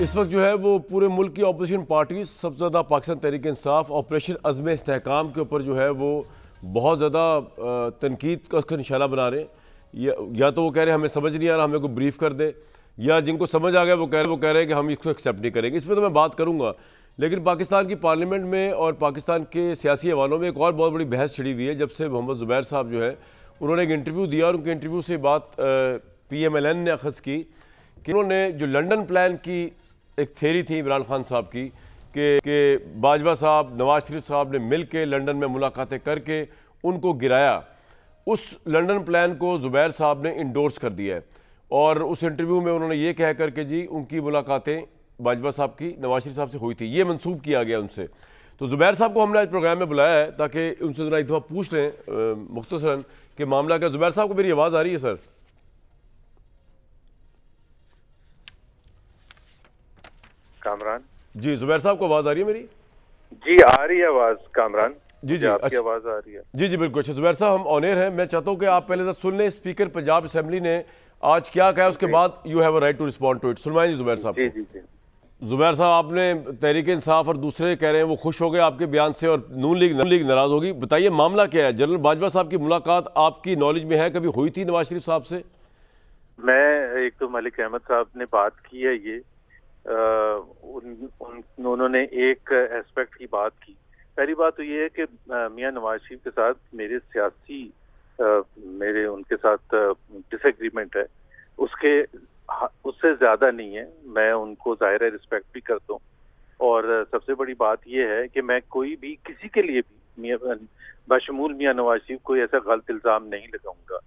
इस वक्त जो है वो पूरे मुल्क की अपोजिशन पार्टीज सबसे ज़्यादा पाकिस्तान तहरीक इंसाफ ऑपरेशन अज़्म इस्तेहकाम के ऊपर जो है वो बहुत ज़्यादा तनकीद का उसका निशाना बना रहे हैं। या तो वो कह रहे हैं हमें समझ नहीं आ रहा, हमें को ब्रीफ कर दे, या जिनको समझ आ गया वो कह रहे हैं कि हम इसको एक्सेप्ट नहीं करेंगे। इस पर तो मैं बात करूँगा, लेकिन पाकिस्तान की पार्लियामेंट में और पाकिस्तान के सियासी हवालों में एक और बहुत बड़ी बहस छिड़ी हुई है जब से मोहम्मद ज़ुबैर साहब जो है उन्होंने एक इंटरव्यू दिया और उनके इंटरव्यू से बात PMLN ने अखज़ की कि उन्होंने जो लंदन प्लान की एक थ्योरी थी इमरान खान साहब की कि बाजवा साहब नवाज शरीफ साहब ने मिल के लंदन में मुलाकातें करके उनको गिराया, उस लंदन प्लान को ज़ुबैर साहब ने इंडोर्स कर दिया है। और उस इंटरव्यू में उन्होंने ये कह करके जी उनकी मुलाकातें बाजवा साहब की नवाज शरीफ साहब से हुई थी, ये मंसूब किया गया उनसे। तो ज़ुबैर साहब को हमने आज प्रोग्राम में बुलाया है ताकि उनसे ज़रा एक दफ़ा पूछ लें मुख्तसरन कि मामला क्या। ज़ुबैर साहब को मेरी आवाज़ आ रही है सर? कामरान जी, ज़ुबैर साहब को आवाज़ आ रही है मेरी? जी आ रही है आवाज़ कामरान। जी जी, आपकी आवाज़ आ रही है? जी जी बिल्कुल। अच्छा ज़ुबैर साहब, हम ऑन एयर हैं, मैं चाहता हूँ कि आप पहले से सुन लें स्पीकर पंजाब असम्बली ने आज क्या कहा, उसके बाद you have a right to respond to it. सुनवाइए ज़ुबैर साहब। जी जी जी। ज़ुबैर साहब, आपने तहरीक इंसाफ और दूसरे कह रहे हैं वो खुश हो गए आपके बयान से और नून लीग नाराज़ होगी, बताइए मामला क्या है? जनरल बाजवा साहब की मुलाकात आपकी नॉलेज में है, कभी हुई थी नवाज शरीफ साहब से? मैं एक तो मलिक अहमद साहब ने बात की है, ये उन्होंने एक एस्पेक्ट की बात की। पहली बात तो ये है कि मियां नवाज शरीफ के साथ मेरे सियासी मेरे उनके साथ डिसएग्रीमेंट है, उससे ज्यादा नहीं है। मैं उनको जाहिर है रिस्पेक्ट भी करता हूँ। और सबसे बड़ी बात यह है कि मैं कोई भी किसी के लिए भी बशमूल मियां नवाज शरीफ कोई ऐसा गलत इल्जाम नहीं लगाऊंगा।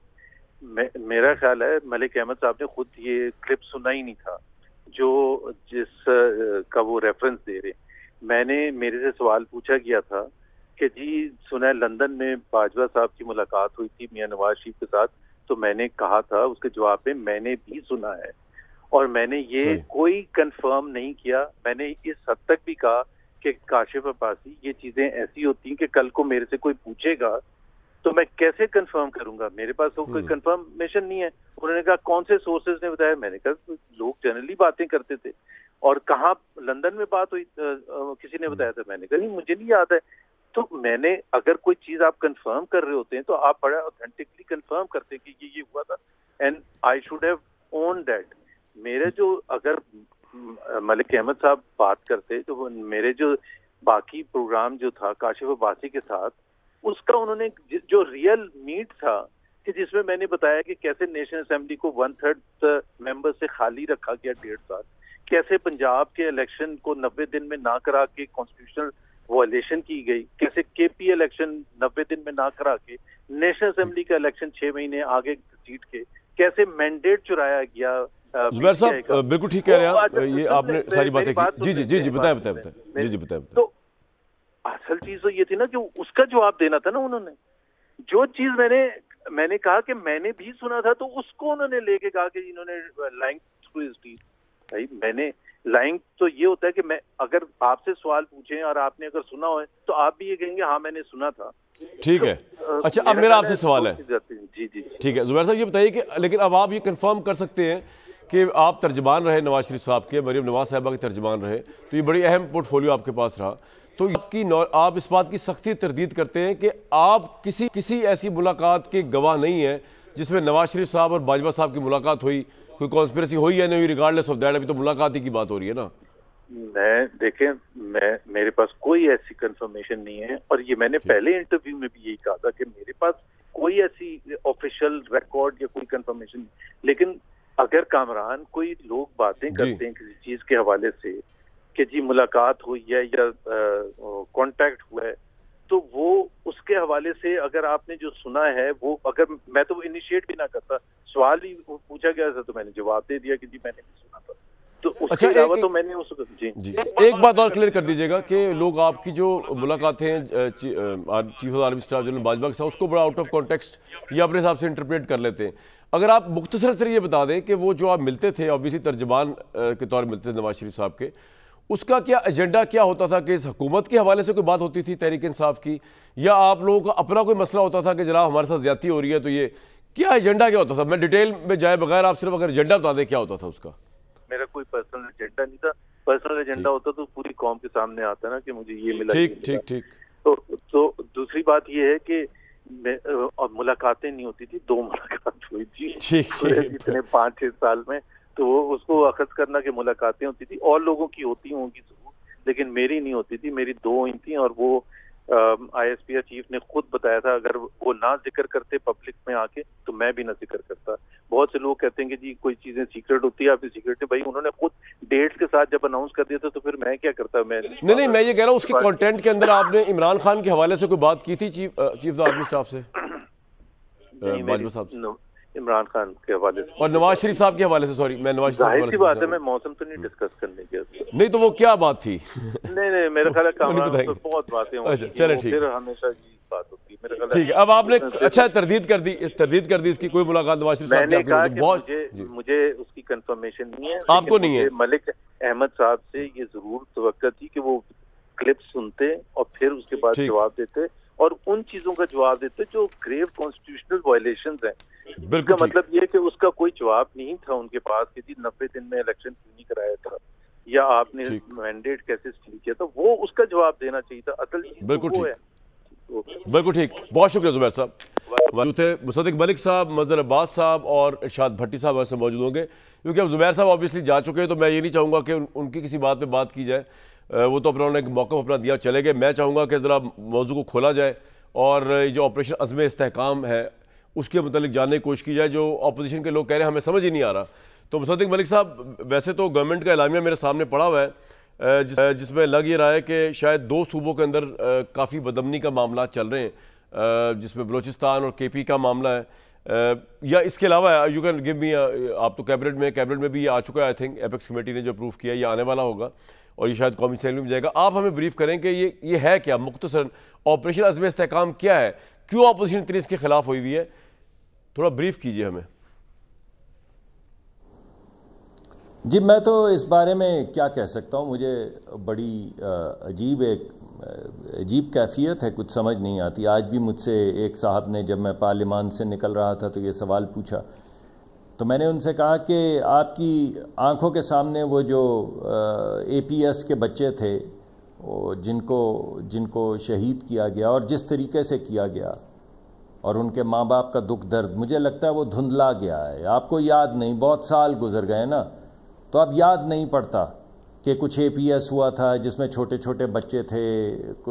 मेरा ख्याल है मलिक अहमद साहब ने खुद ये क्लिप सुना ही नहीं था जिस का वो रेफरेंस दे रहे। मेरे से सवाल पूछा गया था कि जी सुना है लंदन में बाजवा साहब की मुलाकात हुई थी मियां नवाज शरीफ के साथ, तो मैंने कहा था उसके जवाब में मैंने भी सुना है और मैंने ये कोई कंफर्म नहीं किया। मैंने इस हद तक भी कहा कि काशिफ अब्बासी ये चीजें ऐसी होती हैं कि कल को मेरे से कोई पूछेगा तो मैं कैसे कंफर्म करूंगा, मेरे पास तो कोई कंफर्मेशन नहीं है। उन्होंने कहा कौन से सोर्सेज ने बताया, मैंने कहा लोग जनरली बातें करते थे। और कहाँ लंदन में बात हुई किसी ने बताया था, मैंने कहा नहीं मुझे नहीं याद है। तो मैंने अगर कोई चीज आप कंफर्म कर रहे होते हैं तो आप बड़ा ऑथेंटिकली कंफर्म करते कि ये हुआ था and I should have own that. मेरे जो अगर मलिक अहमद साहब बात करते तो मेरे जो बाकी प्रोग्राम जो था काशिफ अब्बासी के साथ, उसका उन्होंने जो रियल मीट था कि जिसमें मैंने बताया कि कैसे नेशनल असेंबली को 1/3 मेंबर से खाली रखा गया 1.5 साल, कैसे पंजाब के इलेक्शन को 90 दिन में ना करा के कॉन्स्टिट्यूशनल वायलेशन की गई, कैसे KP इलेक्शन 90 दिन में ना करा के नेशनल असेंबली का इलेक्शन 6 महीने आगे सीट के, कैसे मैंडेट चुराया गया। ज़ुबैर साहब बिल्कुल ठीक कह रहे हैं आप, ये आपने सारी बातें की। जी जी जी जी बताएं जी जी बताएं। तो असल चीज तो ये थी ना कि उसका जवाब देना था ना उन्होंने। जो चीज मैंने कहा कि मैंने भी सुना था तो उसको उन्होंने लेके कहा कि इन्होंने लाइंग थ्रू हिज टीथ। भाई मैंने लाइंग तो ये होता है कि मैं अगर आपसे सवाल पूछें और आपने अगर सुना हो तो आप भी ये कहेंगे हाँ मैंने सुना था। ठीक है। अच्छा अब मेरा आपसे सवाल है। जी जी ठीक है ज़ुबैर साहब, ये बताइए कि लेकिन अब आप ये कंफर्म कर सकते हैं कि आप तर्जमान रहे नवाज शरीफ साहब के, मरीम नवाज साहिबा के तर्जमान रहे, तो ये बड़ी अहम पोर्टफोलियो आपके पास रहा, तो आप इस बात की सख्ती तरदीद करते हैं कि आप किसी ऐसी मुलाकात के गवाह नहीं है जिसमें नवाज शरीफ साहब और बाजवा साहब की मुलाकात हुई, कोई कॉन्स्पिरेसी हुई या नहीं, रिगार्डलेस ऑफ दैट अभी तो मुलाकात ही की बात हो रही है ना। मेरे पास कोई ऐसी कंफर्मेशन नहीं है और ये मैंने पहले इंटरव्यू में भी यही कहा था कि मेरे पास कोई ऐसी ऑफिशियल रिकॉर्ड या कोई कंफर्मेशन नहीं। लेकिन अगर कामरान कोई लोग बातें करते हैं किसी चीज के हवाले से कि जी मुलाकात हुई है या कांटेक्ट हुआ है, तो वो उसके हवाले से अगर आपने जो सुना है वो, अगर मैं तो इनिशिएट भी ना करता, सवाल ही पूछा गया था तो मैंने जवाब दे दिया कि जी मैंने भी सुना था। तो उसके अलावा तो मैंने उसको जी एक बात और क्लियर कर दीजिएगा कि लोग आपकी जो मुलाकातें हैं chief of army staff general Bajwa के साथ, उसको बड़ा आउट ऑफ कॉन्टेक्स्ट या अपने हिसाब से इंटरप्रेट कर लेते हैं। अगर आप मुख्तसर से ये बता दें कि वो जो आप मिलते थे, ऑब्वियसली तर्जमान के तौर पर मिलते थे नवाज शरीफ साहब के, उसका क्या एजेंडा क्या होता था? कि इस हुकूमत के हवाले से कोई बात होती थी तहरीक इंसाफ की, या आप लोगों का अपना कोई मसला होता था कि जनाब हमारे साथ ज्यादती हो रही है, तो ये क्या एजेंडा क्या होता था? मैं डिटेल में जाए बगैर आप सिर्फ अगर एजेंडा बता दें क्या होता था उसका। मेरा कोई पर्सनल एजेंडा नहीं था। पर्सनल एजेंडा होता तो पूरी कौम के सामने आता ना कि मुझे ये मिला। ठीक ठीक ठीक। तो दूसरी बात ये है कि और मुलाकातें नहीं होती थी, 2 मुलाकात हुई थी इतने 5-6 साल में, तो वो उसको अखज़ करना कि मुलाकातें होती थी, और लोगों की होती होंगी जरूर, लेकिन मेरी नहीं होती थी। मेरी 2 हुई थी, और वो ISPR चीफ ने खुद बताया था अगर वो ना जिक्र करते पब्लिक में आके तो मैं भी ना जिक्र करता। बहुत से लोग कहते हैं कि जी कोई चीजें सीक्रेट होती है, आपकी सीक्रेट है। भाई उन्होंने खुद डेट्स के साथ जब अनाउंस कर दिया था तो फिर मैं क्या करता। नहीं, मैं ये कह रहा हूँ उसके कंटेंट के अंदर आपने इमरान खान के हवाले से कोई बात की थी चीफ ऑफ आर्मी स्टाफ से, बाजवा साहब से? इमरान खान के हवाले से और नवाज शरीफ साहब के हवाले से? सॉरी, मैं नवाज शरीफ जाहिर सी बात है, मैं मौसम तो नहीं डिस्कस करने गया। नहीं तो वो क्या बात थी? नहीं मेरा ख्याल है तो बहुत बातें होंगी, चले ठीक, फिर हमेशा ये बात होती है मेरा ख्याल। ठीक है, अब आपने अच्छा तरदीद कर दी इसकी कोई मुलाकात नवाज शरीफ साहब ने बहुत, मुझे उसकी कंफर्मेशन नहीं है, आपको नहीं है? मलिक अहमद साहब से ये जरूर तवक्का थी कि वो क्लिप सुनते और फिर उसके बाद जवाब देते, और उन चीजों का जवाब देते जो ग्रेव कॉन्स्टिट्यूशनल वायलेशंस हैं। इसका मतलब ये कि उसका कोई जवाब नहीं था उनके पास कि 90 दिन में इलेक्शन क्यों नहीं कराया था, या आपने मैंडेट कैसे सील किया था, वो उसका जवाब देना चाहिए था। असल बिल्कुल ठीक, बहुत शुक्रिया जुबैर साहब। मौजूद थे मुसद्दिक मलिक साहब, मजहर अब्बास साहब और इरशाद भट्टी साहब ऐसे मौजूद होंगे, क्योंकि अब जुबैर साहब ऑब्वियसली जा चुके हैं, तो मैं ये नहीं चाहूँगा कि उनकी किसी बात पे बात की जाए। वो तो अपना एक मौका अपना दिया चले गए। मैं चाहूँगा कि ज़रा मौजू को खोला जाए और ये जो ऑपरेशन अज़्म इस्तेहकाम है उसके मतलब जानने की कोशिश की जाए, जो अपोजिशन के लोग कह रहे हैं हमें समझ ही नहीं आ रहा। तो मुसद्दिक मलिक साहब, वैसे तो गवर्नमेंट का एलामिया मेरे सामने पड़ा हुआ है जिसमें लग ये रहा है कि शायद 2 सूबों के अंदर काफ़ी बदअमनी का मामला चल रहे हैं, जिसमें बलूचिस्तान और KP का मामला है, या इसके अलावा यू कैन गिव मी, आप तो कैबिनेट में भी ये आ चुका है, आई थिंक एपेक्स कमेटी ने जो अप्रूव किया ये आने वाला होगा और ये शायद कौमी असेंबली में जाएगा। आप हमें ब्रीफ करें कि ये है क्या, मुख्तसरन ऑपरेशन अज़्म इस्तेहकाम क्या है, क्यों अपोजिशन इतनी इसके खिलाफ हुई है, थोड़ा ब्रीफ कीजिए हमें। जी, मैं तो इस बारे में क्या कह सकता हूँ, मुझे बड़ी अजीब कैफियत है, कुछ समझ नहीं आती। आज भी मुझसे एक साहब ने, जब मैं पार्लियामान से निकल रहा था तो ये सवाल पूछा, तो मैंने उनसे कहा कि आपकी आंखों के सामने वो जो APS के बच्चे थे जिनको शहीद किया गया और जिस तरीके से किया गया, और उनके माँ बाप का दुख दर्द, मुझे लगता है वो धुंधला गया है। आपको याद नहीं, बहुत साल गुजर गए ना, तो अब याद नहीं पड़ता कि कुछ APS हुआ था जिसमें छोटे छोटे बच्चे थे,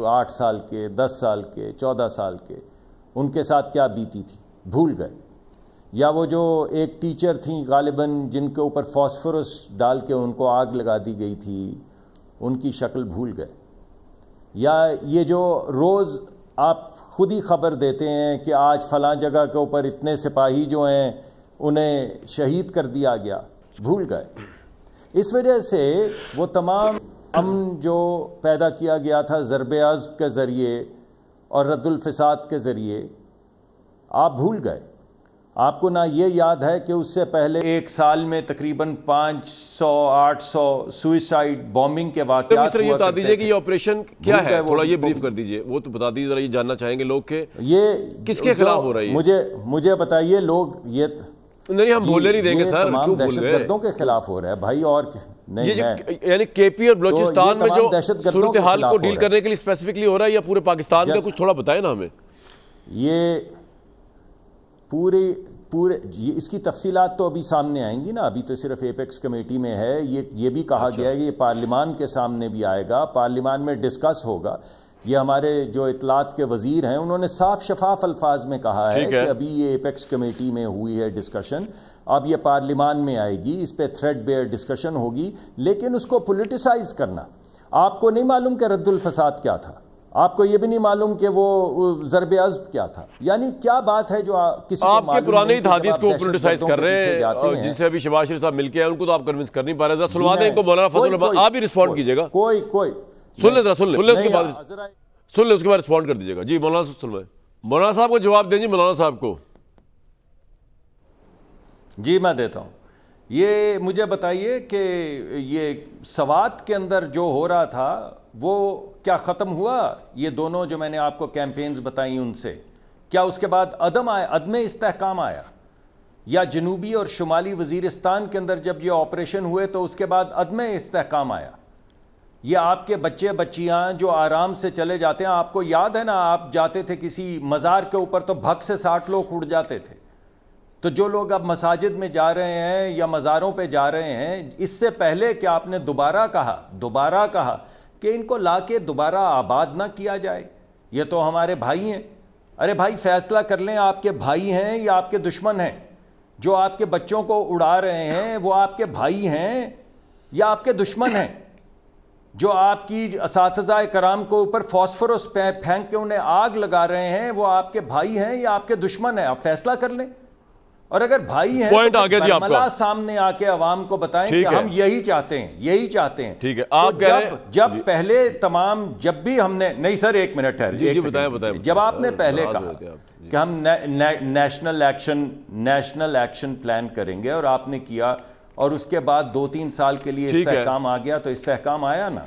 8 साल के, 10 साल के, 14 साल के, उनके साथ क्या बीती थी, भूल गए। या वो जो एक टीचर थी गालिबन जिनके ऊपर फास्फोरस डाल के उनको आग लगा दी गई थी, उनकी शक्ल भूल गए। या ये जो रोज़ आप खुद ही खबर देते हैं कि आज फलां जगह के ऊपर इतने सिपाही जो हैं उन्हें शहीद कर दिया गया, भूल गए। इस वजह से वो तमाम अमन जो पैदा किया गया था ज़रब-ए-अज़्म के ज़रिए और रद्दुल फ़साद के ज़रिए, आप भूल गए। आपको ना ये याद है कि उससे पहले 1 साल में तकरीबन 500-800 सुइसाइड बॉम्बिंग के वाक़यात हुआ। ये बता दीजिए कि ये ऑपरेशन क्या है, थोड़ा ये ब्रीफ कर दीजिए, वो तो बता दीजिए, जरा ये जानना चाहेंगे लोग के ये किसके खिलाफ हो रही है। मुझे बताइए, लोग ये नहीं, हम बोलने नहीं देंगे सर, क्यों दहशतगर्दों के खिलाफ हो रहा है भाई, और नहीं है। यानी KP और बलूचिस्तान में जो सूरत हाल को डील करने के लिए स्पेसिफिकली हो रहा है, या पूरे पाकिस्तान का कुछ थोड़ा बताए ना हमें। ये पूरे इसकी तफसीलात तो अभी सामने आएंगी ना, अभी तो सिर्फ एपेक्स कमेटी में है। ये भी कहा गया है कि ये पार्लियामान के सामने भी आएगा, पार्लियामान में डिस्कस होगा। ये हमारे जो इतलात के वजीर हैं उन्होंने साफ शफाफ अल्फाज में कहा है कि अभी ये एपेक्स कमेटी में हुई है डिस्कशन, अब ये पार्लियामान में आएगी, इस पे थ्रेड बेयर डिस्कशन होगी, लेकिन उसको पॉलिटिसाइज करना। आपको नहीं मालूम कि रद्दुल फसाद क्या था, आपको ये भी नहीं मालूम कि वो ज़रब-ए-अज़्म क्या था। यानी क्या बात है जो किसी आपके पुराने हदीस को पॉलिटिसाइज कर रहे हैं, जिनसे अभी शहबाज शरीफ साहब मिलके आए, उनको तो आप कन्विंस कर नहीं पा रहे। सुनवा दें इनको, मौलाना फजल रहमान, आप भी रिस्पॉन्ड कीजिएगा। कोई सुन ले, उसके बाद रिस्पॉन्ड कर दीजिएगा। जी मौलाना सुनवाए, मौलाना साहब को जवाब दें जी, मौलाना साहब को। जी मैं देता हूँ। ये मुझे बताइए कि ये सवात के अंदर जो हो रहा था वो क्या ख़त्म हुआ? ये दोनों जो मैंने आपको कैंपेन्स बताई उनसे क्या उसके बाद अदम इस्तेहकाम आया? या जनूबी और शुमाली वज़ीरिस्तान के अंदर जब ये ऑपरेशन हुए तो उसके बाद अदम इस्तेहकाम आया? ये आपके बच्चे बच्चियां जो आराम से चले जाते हैं, आपको याद है ना, आप जाते थे किसी मज़ार के ऊपर तो भग से 60 लोग उड़ जाते थे। तो जो लोग अब मसाजिद में जा रहे हैं या मज़ारों पे जा रहे हैं, इससे पहले कि आपने दोबारा कहा कि इनको लाके दोबारा आबाद ना किया जाए, ये तो हमारे भाई हैं। अरे भाई, फैसला कर लें, आपके भाई हैं या आपके दुश्मन हैं? जो आपके बच्चों को उड़ा रहे हैं वो आपके भाई हैं या आपके दुश्मन हैं? जो आपकी असातिज़ा कराम को ऊपर फॉस्फोरस फेंक के उन्हें आग लगा रहे हैं, वो आपके भाई हैं या आपके दुश्मन हैं? आप फैसला कर लें। और अगर भाई हैं पॉइंट तो आ गया जी आपका, सामने आके अवाम को बताएं कि हम यही चाहते हैं। ठीक है, आप जब पहले तमाम, जब भी हमने, नहीं सर एक मिनट है, जब आपने पहले कहा कि हम नेशनल एक्शन प्लान करेंगे और आपने किया, और उसके बाद 2-3 साल के लिए इस्तेहकाम आ गया, तो इस्तेहकाम आया ना,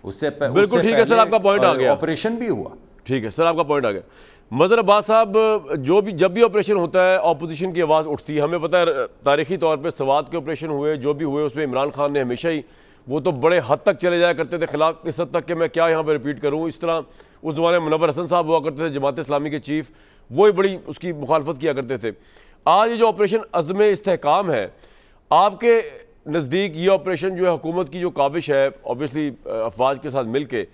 उससे बिल्कुल ठीक है सर, आपका पॉइंट आ गया, ऑपरेशन भी हुआ। ठीक है सर, आपका पॉइंट आ गया। मज़हर अब्बास साहब, जब भी ऑपरेशन होता है ऑपोजिशन की आवाज़ उठती है। हमें पता है तारीखी तौर पे सवात के ऑपरेशन हुए, जो भी हुए उसमें इमरान खान ने हमेशा ही, वो तो बड़े हद तक चले जाया करते थे खिलाफ, इस हद तक कि मैं क्या यहाँ पर रिपीट करूँ। इस तरह उस ज़माने में मुनव्वर हसन साहब हुआ करते थे, जमात इस्लामी के चीफ, वो ही बड़ी उसकी मुखालफत किया करते थे। आज ये जो ऑपरेशन अज़्म इस्तेहकाम है, आपके नज़दीक ये ऑपरेशन जो है हुकूमत की जो काविश है, ऑब्वियसली अफवाज के साथ मिल के,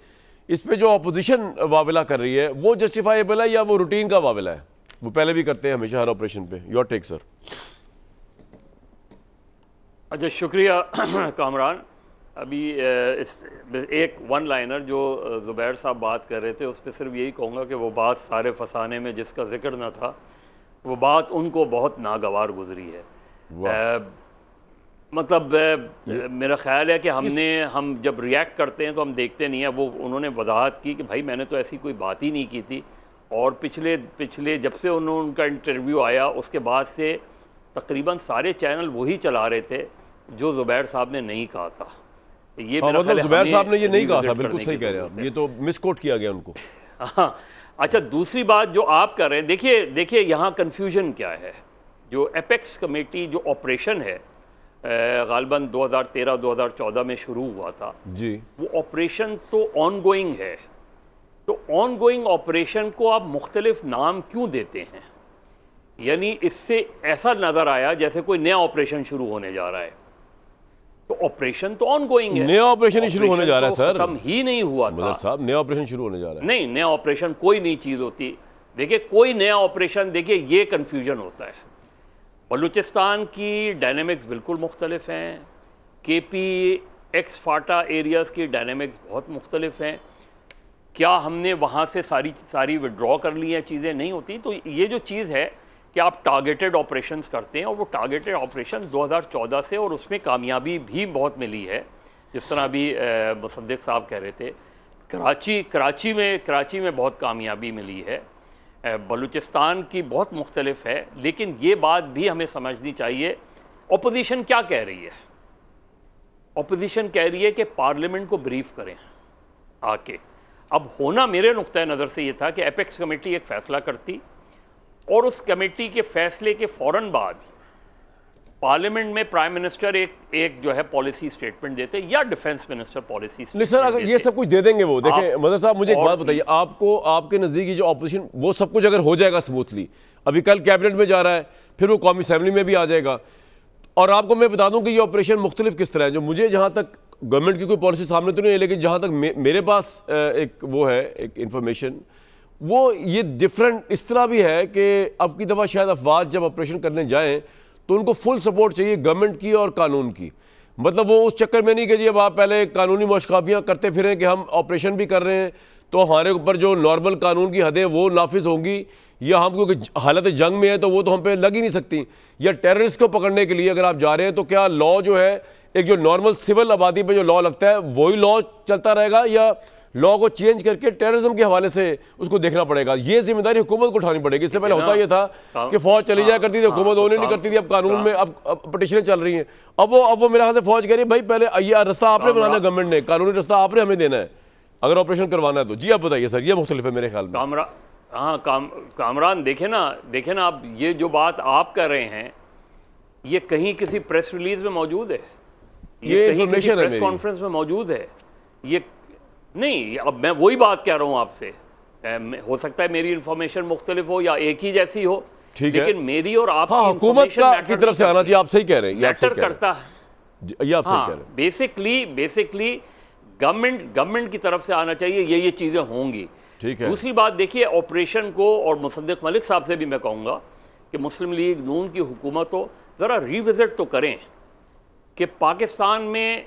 इस पे जो अपोजिशन वाविला कर रही है, वो जस्टिफाइबल है या वो रूटीन का वाविला है? वो पहले भी करते हैं हमेशा हर ऑपरेशन पे। Your take sir. अच्छा, शुक्रिया कामरान। अभी एक वन लाइनर जो ज़ुबैर साहब बात कर रहे थे, उस पर सिर्फ यही कहूँगा कि वो बात सारे फसाने में जिसका जिक्र न था, वो बात उनको बहुत नागवार गुजरी है। मतलब मेरा ख्याल है कि हम जब रिएक्ट करते हैं तो हम देखते नहीं हैं। वो उन्होंने वजाहत की कि भाई मैंने तो ऐसी कोई बात ही नहीं की थी, और पिछले जब से उनका इंटरव्यू आया उसके बाद से तकरीबन सारे चैनल वही चला रहे थे जो ज़ुबैर साहब ने नहीं कहा था। ये मतलब ज़ुबैर साहब ने ये नहीं कहा था, बिल्कुल सही कह रहे हैं आप, ये तो मिसकोट किया गया उनको। हाँ, अच्छा, दूसरी बात जो आप कर रहे हैं, देखिए यहाँ कन्फ्यूजन क्या है। जो एपेक्स कमेटी जो ऑपरेशन है गालिबन 2013-2014 में शुरू हुआ था जी, वो ऑपरेशन तो ऑनगोइंग है। तो ऑनगोइंग ऑपरेशन को आप मुख्तलिफ नाम क्यों देते हैं? यानी इससे ऐसा नज़र आया जैसे कोई नया ऑपरेशन शुरू होने जा रहा है। तो ऑपरेशन तो ऑनगोइंग है, नया ऑपरेशन ही शुरू होने जा रहा है सर, खत्म ही नहीं हुआ था साहब। नया ऑपरेशन शुरू होने जा रहा है। नहीं, नया ऑपरेशन कोई नई चीज़ होती। देखिए, कोई नया ऑपरेशन, देखिए ये कन्फ्यूजन होता है। बलूचिस्तान की डायनेमिक्स बिल्कुल मुख्तलिफ हैं, KP एक्स फाटा एरियाज़ की डायनेमिक्स बहुत मुख्तलिफ हैं। क्या हमने वहाँ से सारी विड्रॉ कर ली हैं? चीज़ें नहीं होती। तो ये जो चीज़ है कि आप टारगेटेड ऑपरेशंस करते हैं, और वो टारगेटेड ऑपरेशन 2014 से, और उसमें कामयाबी भी बहुत मिली है। जिस तरह अभी मुसद्दिक साहब कह रहे थे, कराची में बहुत कामयाबी मिली है। बलूचिस्तान की बहुत मुख्तलिफ है। लेकिन ये बात भी हमें समझनी चाहिए, अपोजिशन क्या कह रही है। अपोजिशन कह रही है कि पार्लियामेंट को ब्रीफ करें आके। अब होना मेरे नुक्ता नज़र से ये था कि एपेक्स कमेटी एक फ़ैसला करती, और उस कमेटी के फ़ैसले के फ़ौरन बाद पार्लियामेंट में प्राइम मिनिस्टर एक जो है पॉलिसी स्टेटमेंट देते, या डिफेंस मिनिस्टर पॉलिसी नहीं सर, अगर ये सब कुछ दे देंगे वो, देखें मदर साहब, मुझे एक बात बताइए, आपको आपके नज़दीक जो ऑपोजिशन, वो सब कुछ अगर हो जाएगा स्मूथली, अभी कल कैबिनेट में जा रहा है, फिर वो कौमी असेंबली में भी आ जाएगा, और आपको मैं बता दूं कि ये ऑपरेशन मुख्तलिफ किस तरह है। जो मुझे, जहाँ तक गवर्नमेंट की कोई पॉलिसी सामने तो नहीं है, लेकिन जहाँ तक मेरे पास एक वो है, एक इन्फॉर्मेशन, वो ये डिफरेंट इस तरह भी है कि अब की दफ़ा शायद अफवाज जब ऑपरेशन करने जाएँ तो उनको फुल सपोर्ट चाहिए गवर्नमेंट की और कानून की। मतलब वो उस चक्कर में नहीं कि जी अब आप पहले कानूनी मशकाफियाँ करते फिरें कि हम ऑपरेशन भी कर रहे हैं तो हमारे ऊपर जो नॉर्मल कानून की हदें वो नाफिज होंगी, या हम क्योंकि हालत जंग में है तो वो तो हम पे लग ही नहीं सकती। या टेररिस्ट को पकड़ने के लिए अगर आप जा रहे हैं तो क्या लॉ जो है, एक जो नॉर्मल सिविल आबादी पे जो लॉ लगता है वही लॉ चलता रहेगा, या लॉ को चेंज करके टेररिज्म के हवाले से उसको देखना पड़ेगा? ये जिम्मेदारी हुकूमत को उठानी पड़ेगी। इससे पहले होता ये था कि फौज चली जाया करती थी, हुकूमत होने नहीं करती थी। अब कानून में अब पटिशनें चल रही हैं। अब वो मेरे ख्याल से फौज कह रही है भाई पहले ये रास्ता आपने बनाना है, गवर्नमेंट ने कानूनी रास्ता आपने हमें देना है अगर ऑपरेशन करवाना है तो। जी आप बताइए सर, ये मुख्तलिफ है मेरे ख्याल में। हाँ कामरान, देखे ना आप ये जो बात आप कर रहे हैं ये कहीं किसी प्रेस रिलीज में मौजूद है, ये कहीं किसी प्रेस कॉन्फ्रेंस में मौजूद है। ये नहीं, अब मैं वही बात कह रहा हूँ आपसे, हो सकता है मेरी इंफॉर्मेशन मुख्तलिफ हो या एक ही जैसी हो, लेकिन मेरी और आपकी हुकूमत की तरफ से आना चाहिए। आप सही कह रहे हैं, मैटर करता है, ये आप सही कह रहे हैं। बेसिकली गवर्नमेंट की तरफ से आना चाहिए, ये चीज़ें होंगी। ठीक है। दूसरी बात देखिए, ऑपरेशन को, और मुसद्दिक मलिक साहब से भी मैं कहूँगा कि मुस्लिम लीग नून की हुकूमत को ज़रा रिविज़िट तो करें कि पाकिस्तान में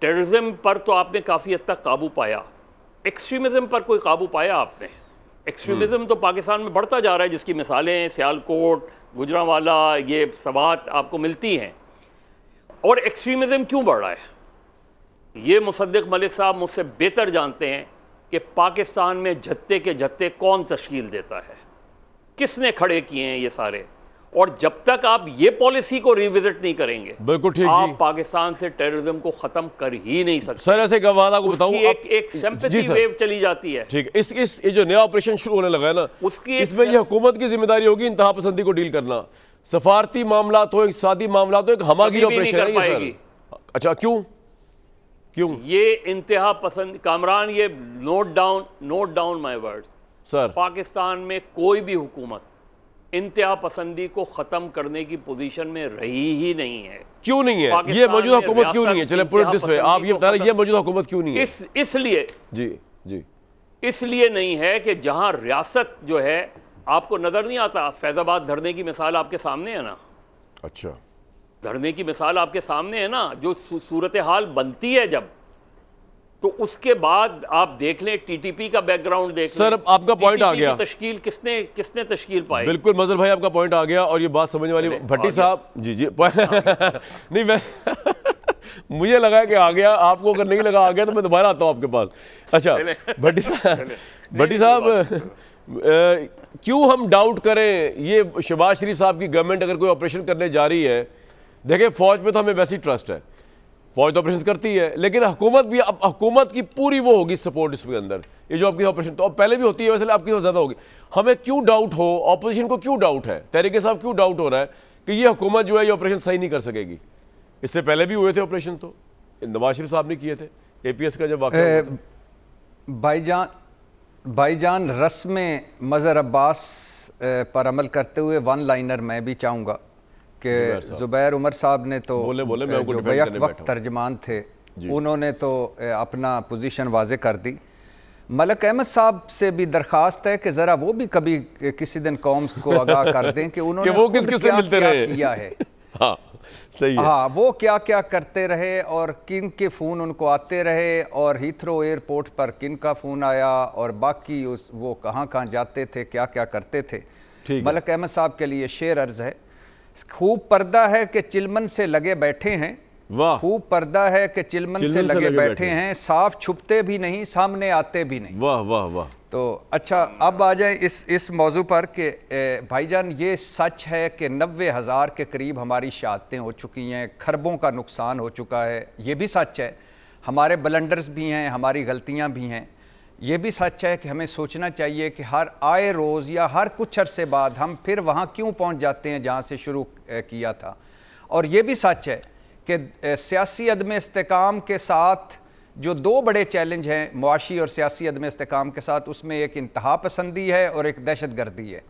टेररिज्म पर तो आपने काफ़ी हद तक काबू पाया, एक्सट्रीमिज़म पर कोई काबू पाया आपने? एक्सट्रीमिज़म तो पाकिस्तान में बढ़ता जा रहा है, जिसकी मिसालें सियालकोट, गुजरांवाला, ये सवात आपको मिलती हैं। और एक्सट्रीमिज़म क्यों बढ़ रहा है, ये मुसद्दिक मलिक साहब मुझसे बेहतर जानते हैं कि पाकिस्तान में जत्थे के जत्थे कौन तश्कील देता है, किसने खड़े किए हैं ये सारे। और जब तक आप ये पॉलिसी को रिविजिट नहीं करेंगे, बिल्कुल ठीक, आप पाकिस्तान से टेररिज्म को खत्म कर ही नहीं सकते। सर ऐसे गवाह को बताऊं, एक सिंपैथी वेव चली जाती है। ठीक, इस ये जो नया ऑपरेशन शुरू होने लगा है ना, उसकी इसमें ये हुकूमत की जिम्मेदारी होगी इंतहा पसंदी को डील करना। सफारती मामला तो, एक सादी मामला तो, एक हमागिर ऑपरेशन है ये। अच्छा, क्यों ये इंतहा पसंद, कामरान, ये note down my words sir, Pakistan में कोई भी हुकूमत इंतहा पसंदी को खत्म करने की पोजीशन में रही ही नहीं है। क्यों नहीं है ये मौजूदा हुकूमत, क्यों नहीं है? चले पुट दिस वे, आप ये बता रहे हैं ये मौजूदा हुकूमत क्यों नहीं है? इसलिए जी इसलिए नहीं है कि जहां रियासत जो है, आपको नजर नहीं आता, फैजाबाद धरने की मिसाल आपके सामने है ना। अच्छा, धरने की मिसाल आपके सामने है ना, जो सूरत हाल बनती है जब, तो उसके बाद आप देख लें टीटीपी का बैकग्राउंड देख लें। सर आपका पॉइंट आ गया, तश्कील किसने तश्कील पाई। बिल्कुल मजहर भाई, आपका पॉइंट आ गया, और ये बात समझने वाली भट्टी साहब जी नहीं, मैं मुझे लगा कि आ गया, आपको अगर नहीं लगा आ गया तो मैं दोबारा आता हूँ आपके पास। अच्छा भट्टी साहब क्यों हम डाउट करें, ये शहबाज शरीफ साहब की गवर्नमेंट अगर कोई ऑपरेशन करने जा रही है, देखिए फौज पे तो हमें वैसे ही ट्रस्ट है, फौज तो ऑपरेशन करती है, लेकिन हुकूमत भी, अब हुकूमत की पूरी वो होगी सपोर्ट इसके अंदर, ये जो आपकी ऑपरेशन तो अब पहले भी होती है, वैसे आपकी ज़्यादा होगी। हमें क्यों डाउट हो, ऑपोजिशन को क्यों डाउट है, तहरीक साहब क्यों डाउट हो रहा है कि ये हुकूमत जो है ये ऑपरेशन सही नहीं कर सकेगी? इससे पहले भी हुए थे ऑपरेशन, तो नवाज शरीफ साहब ने किए थे, APS का जब वाक़या। भाईजान रस्म मज़हर अब्बास पर अमल करते हुए वन लाइनर मैं भी चाहूँगा कि ज़ुबैर उमर साहब ने तो जो बैक वक्त तर्जमान थे, उन्होंने तो अपना पोजीशन वाजे कर दी। मलक अहमद साहब से भी दरख्वास्त है कि ज़रा वो भी कभी किसी दिन कौम को आगाह कर दें कि उन्होंने वो किस-किससे मिलते रहे किया है। हाँ सही है। हाँ, वो क्या क्या करते रहे और किन के फ़ोन उनको आते रहे, और हीथ्रो एयरपोर्ट पर किन का फ़ोन आया, और बाकी वो कहाँ कहाँ जाते थे, क्या क्या करते थे। मलक अहमद साहब के लिए शेर अर्ज़ है, खूब पर्दा है कि चिलमन से लगे बैठे हैं, खूब पर्दा है कि चिलमन से लगे बैठे हैं, साफ छुपते भी नहीं, सामने आते भी नहीं। वाह वाह वाह। तो अच्छा, अब आ जाए इस मौजू पर कि भाईजान ये सच है कि 90,000 के करीब हमारी शहादतें हो चुकी हैं, खरबों का नुकसान हो चुका है, ये भी सच है। हमारे ब्लंडर्स भी हैं, हमारी गलतियां भी हैं। ये भी सच है कि हमें सोचना चाहिए कि हर आए रोज़ या हर कुछ अरसे बाद हम फिर वहाँ क्यों पहुँच जाते हैं जहाँ से शुरू किया था। और ये भी सच है कि सियासी अदम इस्तेकाम के साथ जो दो बड़े चैलेंज हैं मुआशी और सियासी अदम इस्तेकाम के साथ, उसमें एक इंतहा पसंदी है और एक दहशत गर्दी है।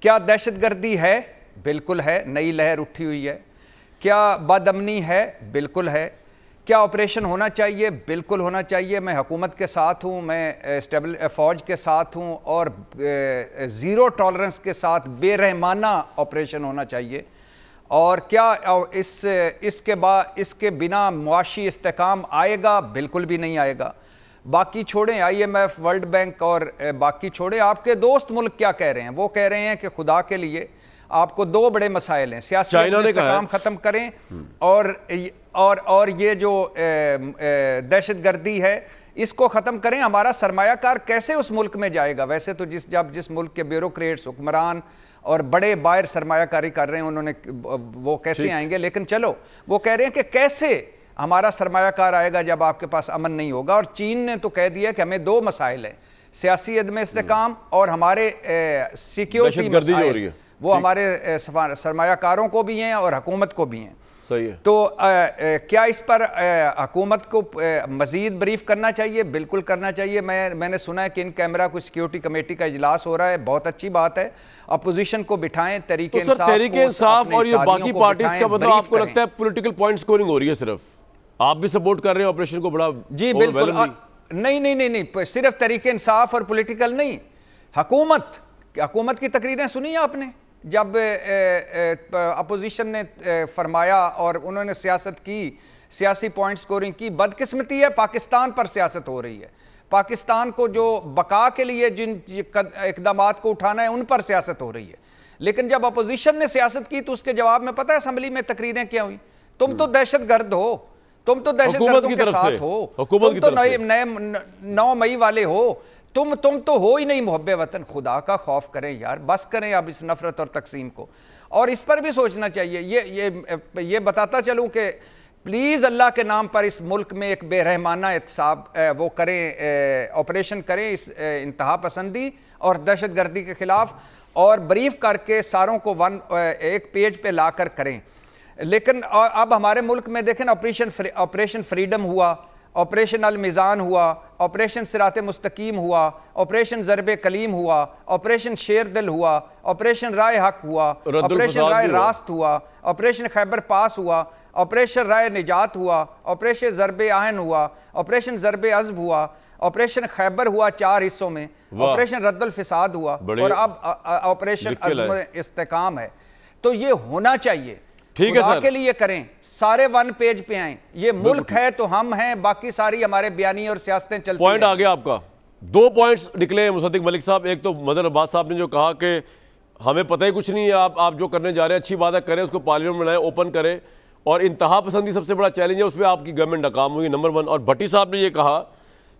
क्या दहशत गर्दी है? बिल्कुल है, नई लहर उठी हुई है। क्या बदअमनी है? बिल्कुल है। क्या ऑपरेशन होना चाहिए? बिल्कुल होना चाहिए। मैं हुकूमत के साथ हूँ, मैं फ़ौज के साथ हूँ, और ज़ीरो टॉलरेंस के साथ बेरहमाना ऑपरेशन होना चाहिए। और क्या इसके बिना मुआशी इस्तेकाम आएगा? बिल्कुल भी नहीं आएगा। बाकी छोड़ें IMF, वर्ल्ड बैंक और बाकी छोड़ें, आपके दोस्त मुल्क क्या कह रहे हैं? वो कह रहे हैं कि खुदा के लिए आपको दो बड़े मसाइल हैं, सियासी इस्तेकाम ख़त्म करें और ये जो दहशत गर्दी है इसको ख़त्म करें। हमारा सरमायाकार कैसे उस मुल्क में जाएगा? वैसे तो जिस मुल्क के ब्यूरोक्रेट्स, हुक्मरान और बड़े बाहर सरमायाकारी कर रहे हैं, उन्होंने वो कैसे आएंगे? लेकिन चलो, वो कह रहे हैं कि कैसे हमारा सरमायाकार आएगा जब आपके पास अमन नहीं होगा। और चीन ने तो कह दिया कि हमें दो मसाइल हैं, सियासी अदम इस्तेकाम और हमारे सिक्योरिटी मसाइल। वो हमारे सरमायाकारों को भी हैं और हुकूमत को भी हैं। सही है। तो क्या इस पर हुकूमत को मजीद ब्रीफ करना चाहिए? बिल्कुल करना चाहिए। मैंने सुना है कि इन कैमरा को सिक्योरिटी कमेटी का इजलास हो रहा है, बहुत अच्छी बात है। अपोजिशन को बिठाएं, तरीके इंसाफ और ये बाकी पार्टीज का मतलब आपको लगता है पॉलिटिकल पॉइंट स्कोरिंग हो रही है? सिर्फ आप भी सपोर्ट कर रहे हैं ऑपरेशन को? बड़ा जी बिल्कुल नहीं, सिर्फ तरीके इंसाफ और पॉलिटिकल नहीं। हुकूमत की तकरीरें सुनी आपने जब अपोजिशन ने फरमाया और उन्होंने सियासत की, सियासी पॉइंट स्कोरिंग की। बदकिस्मती है पाकिस्तान पर सियासत हो रही है, पाकिस्तान को जो बका के लिए जिन इकदाम को उठाना है उन पर सियासत हो रही है। लेकिन जब अपोजिशन ने सियासत की तो उसके जवाब में पता है असेंबली में तकरीरें क्या हुई? तुम तो दहशतगर्द हो, तुम तो दहशतगर्दों के साथ हो, तुम तो नए 9 मई वाले हो, तुम तो हो ही नहीं मुहब्बे वतन। खुदा का खौफ करें यार, बस करें अब इस नफरत और तकसीम को। और इस पर भी सोचना चाहिए। ये बताता चलूं कि प्लीज़ अल्लाह के नाम पर इस मुल्क में एक बेरहमाना एहतसाब वो करें, ऑपरेशन करें इस इंतहा पसंदी और दहशतगर्दी के खिलाफ, और ब्रीफ करके सारों को एक पेज पे ला कर करें। लेकिन अब हमारे मुल्क में देखें, ऑपरेशन फ्रीडम हुआ, ऑपरेशन अल मिज़ान हुआ, ऑपरेशन सिराते मुस्तकीम हुआ, ऑपरेशन ज़रबे कलीम हुआ, ऑपरेशन शेर दिल हुआ, ऑपरेशन राय हक हुआ, ऑपरेशन राय रास्त हुआ, ऑपरेशन खैबर पास हुआ, ऑपरेशन राय निजात हुआ, ऑपरेशन ज़रबे आहन हुआ, ऑपरेशन ज़रबे अज़ब हुआ, ऑपरेशन खैबर हुआ 4 हिस्सों में, ऑपरेशन रद्दुल फिसाद हुआ, और अब ऑपरेशन अज़्म इस्तेकाम है। तो ये होना चाहिए, ठीक है सर, के लिए करें, सारे 1 पेज पे आए। ये मुल्क है तो हम हैं, बाकी सारी हमारे बयानी और सियासतें चलती पॉइंट आ गया आपका। 2 पॉइंट्स निकले हैं मुसद्दिक मलिक साहब। एक तो मदर अब्बास साहब ने जो कहा कि हमें पता ही कुछ नहीं है, आप जो करने जा रहे हैं अच्छी बात है, करें, उसको पार्लियामेंट बनाएं, ओपन करें, और इंतहा पसंदी सबसे बड़ा चैलेंज है, उसमें आपकी गवर्नमेंट नाकाम हुई, नंबर 1। और भट्टी साहब ने ये कहा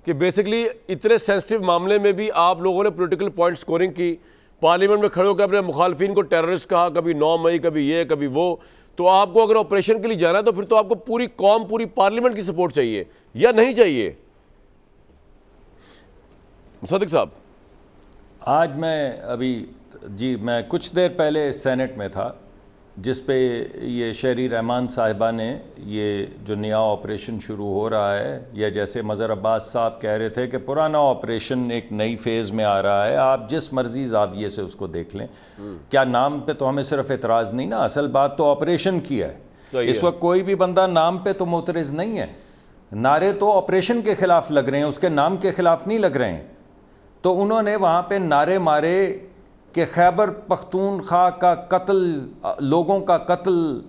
कि बेसिकली इतने सेंसिटिव मामले में भी आप लोगों ने पॉलिटिकल पॉइंट स्कोरिंग की, पार्लियामेंट में खड़े होकर अपने मुखालफिन को टेररिस्ट कहा, कभी 9 मई, कभी ये कभी वो। तो आपको अगर ऑपरेशन के लिए जाना है तो फिर तो आपको पूरी कौम, पूरी पार्लियामेंट की सपोर्ट चाहिए या नहीं चाहिए? मुसद्दिक साहब, आज मैं कुछ देर पहले सेनेट में था, जिस पे ये शहरी रहमान साहिबा ने ये जो नया ऑपरेशन शुरू हो रहा है, या जैसे मज़र अब्बास साहब कह रहे थे कि पुराना ऑपरेशन एक नई फेज़ में आ रहा है, आप जिस मर्जी जाविये से उसको देख लें। क्या नाम पे तो हमें सिर्फ एतराज़ नहीं ना, असल बात तो ऑपरेशन की है। इस वक्त कोई भी बंदा नाम पे तो मुतरज़ नहीं है, नारे तो ऑपरेशन के ख़िलाफ़ लग रहे हैं, उसके नाम के ख़िलाफ़ नहीं लग रहे हैं। तो उन्होंने वहाँ पर नारे मारे कि खैबर पख्तूनख्वा का कत्ल, लोगों का कत्ल,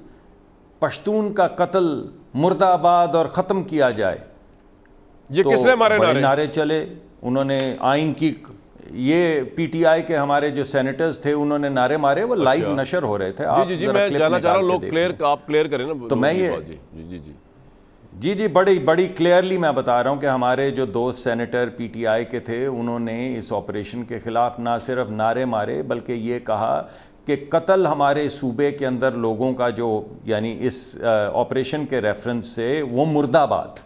पश्तून का कत्ल, मुर्दाबाद और ख़त्म किया जाए। ये तो किसने मारे नारे चले। उन्होंने आइन की, ये पीटीआई के हमारे जो सेनेटर्स थे उन्होंने नारे मारे, वो लाइव नशर हो रहे थे। जी, मैं जानना चाह रहा हूँ, लोग आप क्लियर करें ना। तो मैं ये जी बड़ी क्लियरली मैं बता रहा हूं कि हमारे जो दोस्त सेनेटर पीटीआई के थे, उन्होंने इस ऑपरेशन के ख़िलाफ़ ना सिर्फ नारे मारे, बल्कि ये कहा कि कत्ल हमारे सूबे के अंदर लोगों का जो, यानी इस ऑपरेशन के रेफरेंस से, वो मुर्दाबाद।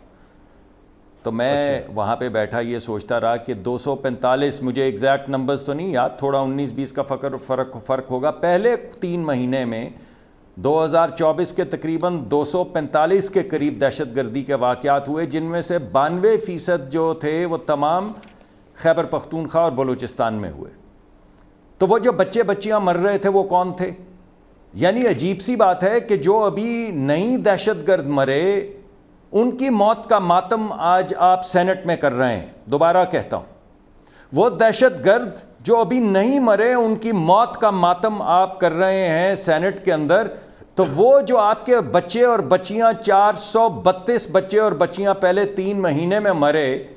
तो मैं वहाँ पे बैठा ये सोचता रहा कि 245, मुझे एग्जैक्ट नंबर्स तो नहीं याद, थोड़ा 19-20 का फ़र्क होगा, पहले 3 महीने में 2024 के तकरीबन 245 के करीब दहशतगर्दी के वाक़यात हुए, जिनमें से 92% जो थे वो तमाम खैबर पख्तूनख्वा और बलूचिस्तान में हुए। तो वो जो बच्चे बच्चियां मर रहे थे वो कौन थे? यानी अजीब सी बात है कि जो अभी नई दहशतगर्द मरे, उनकी मौत का मातम आज आप सेनेट में कर रहे हैं। दोबारा कहता हूं, वो दहशतगर्द जो अभी नहीं मरे, उनकी मौत का मातम आप कर रहे हैं सेनेट के अंदर। तो वो जो आपके बच्चे और बच्चियां, 432 बच्चे और बच्चियां पहले 3 महीने में मरे,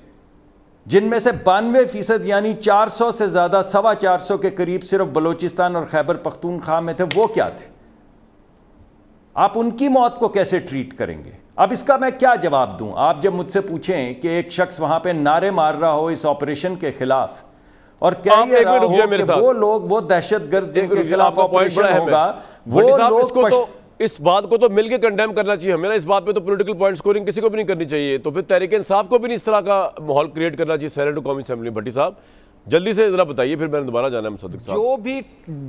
जिनमें से 92% यानी 400 से ज़्यादा, 425 के करीब सिर्फ बलूचिस्तान और खैबर पख्तूनख्वा में थे, वो क्या थे? आप उनकी मौत को कैसे ट्रीट करेंगे? अब इसका मैं क्या जवाब दूं? आप जब मुझसे पूछें कि एक शख्स वहां पे नारे मार रहा हो इस ऑपरेशन के खिलाफ, और क्या ये रहा हो कि वो लोग, वो दहशतगर्द जिनके खिलाफ ऑपरेशन होगा, वो लोग, इस बात को तो मिलकर कंडेम करना चाहिए हमें ना। इस बात पे तो पॉलिटिकल पॉइंट स्कोरिंग किसी को भी नहीं करनी चाहिए। तो फिर तहरीक इंसाफ को भी नहीं इस तरह का माहौल क्रिएट करना चाहिए सेनेट और कौमी असेंबली। भट्टी साहब, जल्दी से जरा बताइए, फिर मैंने दोबारा जाना है मुसद्दिक साहब।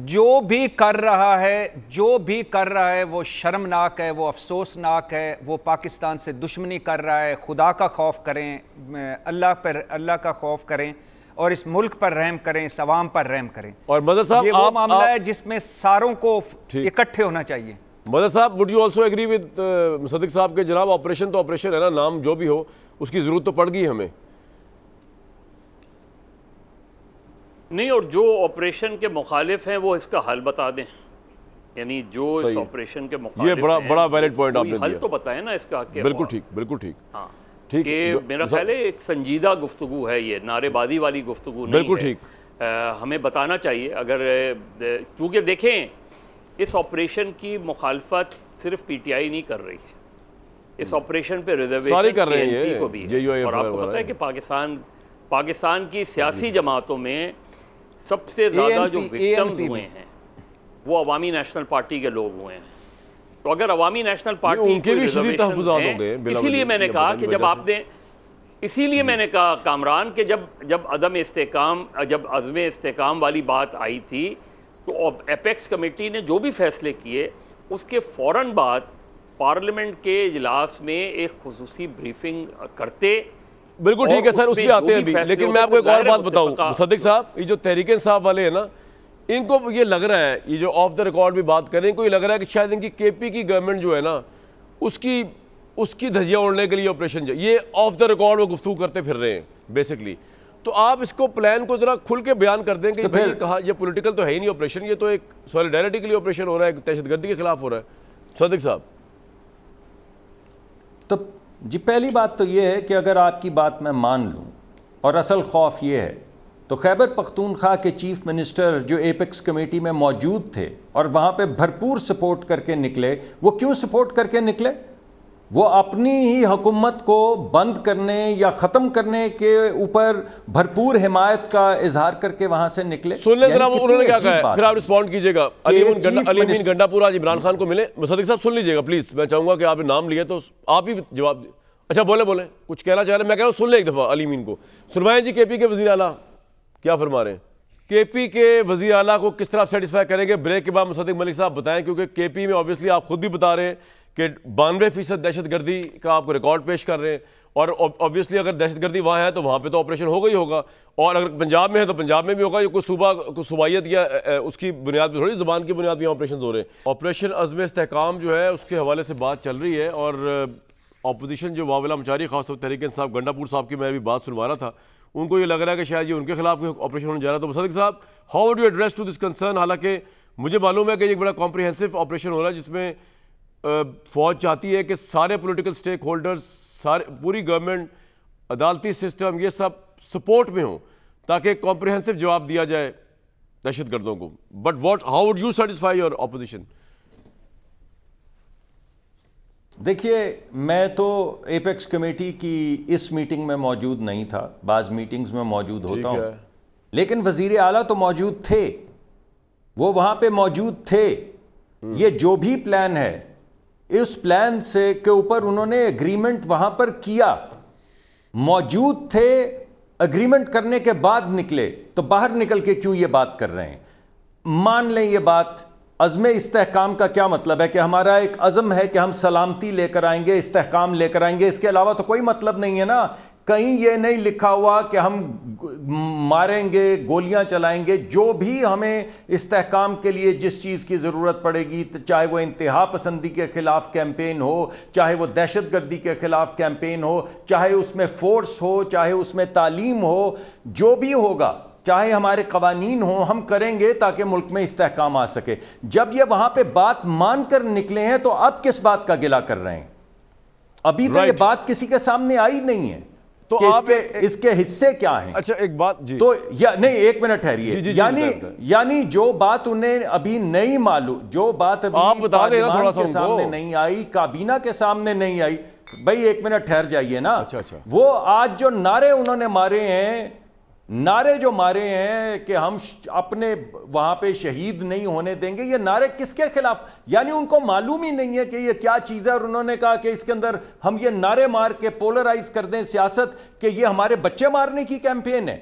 जो भी कर रहा है वो शर्मनाक है, वो अफसोसनाक है, वो पाकिस्तान से दुश्मनी कर रहा है। खुदा का खौफ करें, अल्लाह का खौफ करें और इस मुल्क पर रहम करें, इस अवाम पर रहम करें। और मदर साहब, ये वो मामला है जिसमें सारों को इकट्ठे होना चाहिए। मदर साहब, would you also agree with Musaddiq साहब के जनाब, ऑपरेशन तो ऑपरेशन है ना, नाम जो भी हो उसकी जरूरत तो पड़ गई हमें। नहीं, और जो ऑपरेशन के मुखालिफ हैं वो इसका हल बता दें, यानी जो इस ऑपरेशन के मुखालिफ, ये बड़ा वैलिड पॉइंट आपने हल दिया। तो बताएं ना इसका। बिल्कुल ठीक, बिल्कुल ठीक। हाँ ठीक, कि मेरा ख्याल है एक संजीदा गुफ्तगू है, ये नारेबाजी वाली गुफ्तगू नहीं है। बिल्कुल ठीक। हमें बताना चाहिए, अगर क्योंकि देखें इस ऑपरेशन की मुखालफत सिर्फ पीटीआई नहीं कर रही है, इस ऑपरेशन पे रिजर्वेशन कर रहे हैं ये को भी है। और आपको पता है कि पाकिस्तान की सियासी जमातों में सबसे ज़्यादा जो विक्टिम्स हुए हैं वो अवामी नेशनल पार्टी के लोग हुए हैं। तो अगर अवामी नेशनल पार्टी उनके भी शदीद तहफ़्फ़ुज़ात होंगे, इसीलिए मैंने कहा कि जब आपने, इसीलिए मैंने कहा कामरान के जब जब अज़्म इस्तेकाम वाली बात आई थी तो एपेक्स कमेटी ने जो भी फैसले किए उसके फ़ौरन बाद पार्लियामेंट के इजलास में एक खुसूसी ब्रीफिंग करते। बिल्कुल ठीक है सर, उस पर आते हैं अभी, लेकिन मैं आपको एक और बात बताऊं मुसद्दिक साहब, ये जो तहरीक इंसाफ वाले हैं ना, इनको ये लग रहा है, ये जो ऑफ द रिकॉर्ड भी बात करें, इनको ये लग रहा है कि शायद इनकी केपी की गवर्नमेंट जो है ना उसकी धज्जियां उड़ने के लिए ऑपरेशन, ये ऑफ द रिकॉर्ड वो गुफ्तगू करते फिर रहे हैं बेसिकली। तो आप इसको प्लान को जरा खुल के बयान कर दें कि तो भाई कहा ये पॉलिटिकल तो है ही नहीं ऑपरेशन, ये तो एक सॉलिडारिटी के लिए ऑपरेशन हो रहा है, दहशतगर्दी के खिलाफ हो रहा है। सदिक साहब, तो जी पहली बात तो ये है कि अगर आपकी बात मैं मान लूं और असल खौफ ये है तो खैबर पख्तूनख्वा के चीफ मिनिस्टर जो एपेक्स कमेटी में मौजूद थे और वहाँ पे भरपूर सपोर्ट करके निकले, वो क्यों सपोर्ट करके निकले? वो अपनी ही हुकूमत को बंद करने या ख़त्म करने के ऊपर भरपूर हिमायत का इजहार करके वहाँ से निकले। सुन लें जरा उन्होंने क्या कहा है, फिर आप रिस्पॉन्ड कीजिएगा। अलीमीन गंडापुरा आज इमरान खान को मिले। मुसद्दिक साहब सुन लीजिएगा प्लीज़, मैं चाहूँगा कि आपने नाम लिया तो आप ही जवाब दें। अच्छा बोले कुछ कहना चाह रहे हैं? मैं कह रहा हूँ सुन लें एक दफ़ा अलीमीन को। सुनवाएं जी, केपी के वज़ीर आला क्या फरमा रहे हैं? केपी के वज़ीर आला को किस तरह सेटिस्फाई करेंगे? ब्रेक के बाद मुसद्दिक मलिक साहब बताएं, क्योंकि केपी में ऑब्वियसली आप खुद भी बता रहे हैं कि 92% दहशतगर्दी का आपको रिकॉर्ड पेश कर रहे हैं, और ऑब्वियसली अगर दहशतगर्दी वहाँ है तो वहाँ पे तो ऑपरेशन होगा ही होगा, और अगर पंजाब में है तो पंजाब में भी होगा। ये कुछ सूबाइयत या उसकी बुनियाद पर थोड़ी, ज़ुबान की बुनियाद पर ऑपरेशन हो रहे हैं। ऑपरेशन अज़्म इस्तेहकाम जो है उसके हवाले से बात चल रही है, और अपोजिशन जो वावला मचारी खासतौर तहरीक इंसाफ गंडापुर साहब की मैं भी बात सुनवा रहा था, उनको ये लग रहा है कि शायद ये उनके खिलाफ ऑपरेशन होने जा रहा है। तो मुसद्दिक साहब, how would you address to this concern? हालांकि मुझे मालूम है कि एक बड़ा कॉम्प्रिहेंसिव ऑपरेशन हो रहा है जिसमें फौज चाहती है कि सारे पॉलिटिकल स्टेक होल्डर्स, पूरी गवर्नमेंट, अदालती सिस्टम, ये सब सपोर्ट में हो ताकि कॉम्प्रिहेंसिव जवाब दिया जाए दहशतगर्दों को। But how would you satisfy your opposition? देखिए, मैं तो एपेक्स कमेटी की इस मीटिंग में मौजूद नहीं था, बाज़ मीटिंग्स में मौजूद होता हूं, लेकिन वज़ीर आला तो मौजूद थे, वो वहां पे मौजूद थे। ये जो भी प्लान है, इस प्लान से के ऊपर उन्होंने एग्रीमेंट वहां पर किया, मौजूद थे, एग्रीमेंट करने के बाद निकले, तो बाहर निकल के क्यों ये बात कर रहे हैं? मान लें ये बात, अज़्म इस्तेहकाम का क्या मतलब है कि हमारा एक अज़म है कि हम सलामती लेकर आएंगे, इस्तेहकाम लेकर आएंगे, इसके अलावा तो कोई मतलब नहीं है ना। कहीं ये नहीं लिखा हुआ कि हम मारेंगे, गोलियां चलाएंगे, जो भी हमें इस्तेहकाम के लिए जिस चीज़ की ज़रूरत पड़ेगी, तो चाहे वो इंतहा पसंदी के ख़िलाफ़ कैंपेन हो, चाहे वो दहशतगर्दी के ख़िलाफ़ कैंपेन हो, चाहे उसमें फ़ोर्स हो, चाहे उसमें तालीम हो, जो भी होगा, चाहे हमारे कवानीन हो, हम करेंगे ताकि मुल्क में इस्तेहकाम आ सके। जब ये वहां पे बात मानकर निकले हैं तो अब किस बात का गिला कर रहे हैं? अभी तो ये बात किसी के सामने आई नहीं है, तो आप इसके हिस्से क्या हैं? अच्छा एक बात जी, तो या नहीं, एक मिनट ठहरिए। यानी जो बात उन्हें अभी नहीं मालूम, जो बात अभी आप बता देना थोड़ा सा, सामने नहीं आई, काबीना के सामने नहीं आई, भाई एक मिनट ठहर जाइए ना। अच्छा। वो आज जो नारे उन्होंने मारे हैं, नारे जो मारे हैं कि हम अपने वहां पे शहीद नहीं होने देंगे, ये नारे किसके खिलाफ? यानी उनको मालूम ही नहीं है कि ये क्या चीज़ है, और उन्होंने कहा कि इसके अंदर हम ये नारे मार के पोलराइज कर दें सियासत कि ये हमारे बच्चे मारने की कैंपेन है।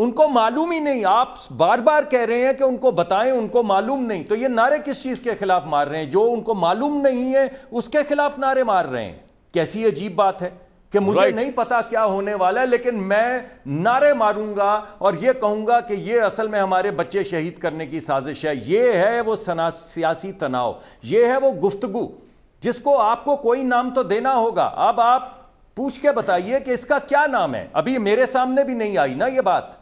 उनको मालूम ही नहीं। आप बार बार कह रहे हैं कि उनको बताएं, उनको मालूम नहीं, तो ये नारे किस चीज के खिलाफ मार रहे हैं? जो उनको मालूम नहीं है उसके खिलाफ नारे मार रहे हैं। कैसी अजीब बात है कि मुझे नहीं पता क्या होने वाला है, लेकिन मैं नारे मारूंगा और यह कहूंगा कि यह असल में हमारे बच्चे शहीद करने की साजिश है। यह है वो सियासी तनाव, यह है वो गुफ्तगू जिसको आपको कोई नाम तो देना होगा। अब आप पूछ के बताइए कि इसका क्या नाम है। अभी मेरे सामने भी नहीं आई ना ये बात,